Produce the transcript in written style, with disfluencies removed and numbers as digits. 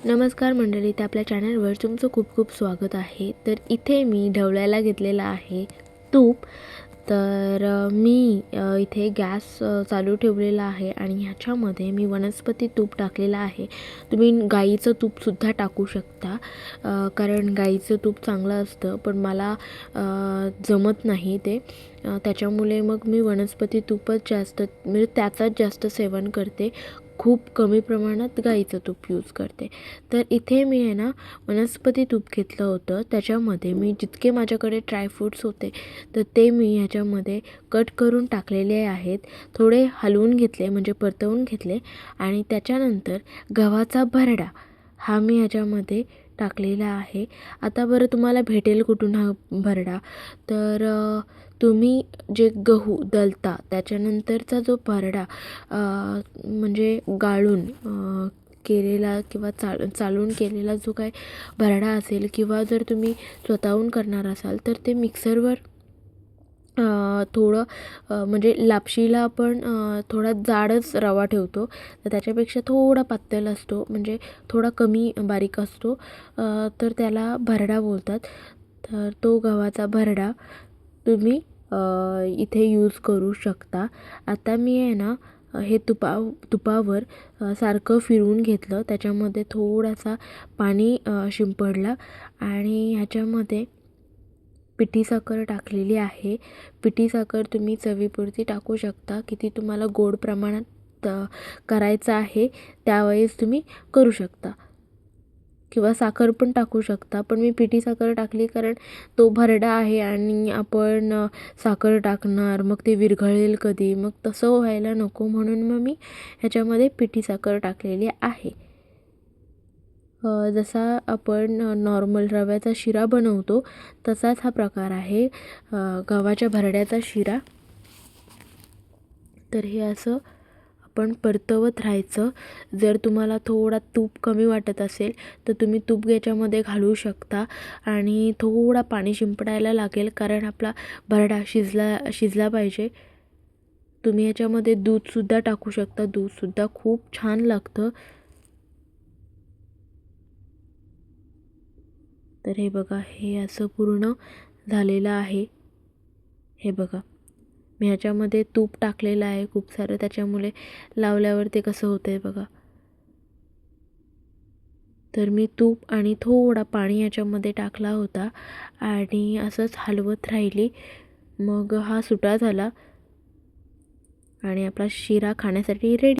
नमस्कार मंडळी, त्या आपल्या चॅनलवर तुमचं खूप खूप स्वागत आहे। तर इथे मी ढवळायला घेतलेला आहे तूप। तर मी इथे गॅस चालू ठेवलेला आहे आणि ह्याच्यामध्ये मी वनस्पती तूप टाकलेला आहे। तुम्ही गाईचं तूपसुद्धा टाकू शकता, कारण गाईचं तूप चांगलं असतं, पण मला जमत नाही ते, त्याच्यामुळे मग मी वनस्पती तूपच जास्त म्हणजे त्याचाच जास्त सेवन करते। खूप कमी प्रमाणात गाईचं तूप यूज करते। तर इथे मी आहे ना वनस्पती तूप घेतलं होतं, त्याच्यामध्ये मी जितके माझ्याकडे ड्रायफ्रूट्स होते तर ते मी ह्याच्यामध्ये कट करून टाकलेले आहेत। थोडे हलवून घेतले म्हणजे परतवून घेतले आणि त्याच्यानंतर गव्हाचा भरडा हा मी ह्याच्यामध्ये टाकलेला आहे। आता बरं तुम्हाला भेटेल कुठून हा भरडा? तर तुम्ही जे गहू दळता त्याच्यानंतरचा जो भरडा म्हणजे गाळून केलेला किंवा चालून केलेला जो काय भरडा असेल, किंवा जर तुम्ही स्वतःहून करणार असाल तर ते मिक्सरवर थोडं म्हणजे लापशीला आपण थोडा जाडच रवा ठेवतो, तर त्याच्यापेक्षा थोडा पातळ असतो, म्हणजे थोडा कमी बारीक असतो, तर त्याला भरडा बोलतात। तर तो गव्हाचा भरडा तुम्ही इथे यूज करू शकता। आता मी आहे ना हे तुपावर सारखं फिरवून घेतलं, त्याच्यामध्ये थोडासा पाणी शिंपडला आणि ह्याच्यामध्ये पिठी साखर टाकलेली आहे। पिठी साखर तुम्ही चवीपुरती टाकू शकता, किती तुम्हाला गोड प्रमाणात करायचं आहे त्यावेळेस तुम्ही करू शकता, किंवा साखर पण टाकू शकता, पण मी पिठी साखर टाकली कारण तो भरडा आहे आणि आपण साखर टाकणार मग ते विरघळेल कधी, मग तसं व्हायला नको, म्हणून मग मी ह्याच्यामध्ये पिठी साखर टाकलेली आहे। जसा आपण नॉर्मल रव्याचा शिरा बनवतो तसाच हा प्रकार आहे गव्हाच्या भरड्याचा शिरा। तर हे असं आपण परतवत राहायचं। जर तुम्हाला थोडा तूप कमी वाटत असेल तर तुम्ही तूप याच्यामध्ये घालू शकता आणि थोडा पाणी शिंपडायला लागेल, कारण आपला भरडा शिजला पाहिजे। तुम्ही याच्यामध्ये दूधसुद्धा टाकू शकता, दूधसुद्धा खूप छान लागतं। तर हे बघा, हे असं पूर्ण झालेलं आहे। हे बघा, मी ह्याच्यामध्ये तूप टाकलेलं आहे खूप सारं, त्याच्यामुळे लावल्यावर ते कसं होतं आहे बघा। तर मी तूप आणि थोडा पाणी याच्यामध्ये टाकला होता आणि असंच हलवत राहिली, मग हा सुटा झाला आणि आपला शिरा खाण्यासाठी रेडी।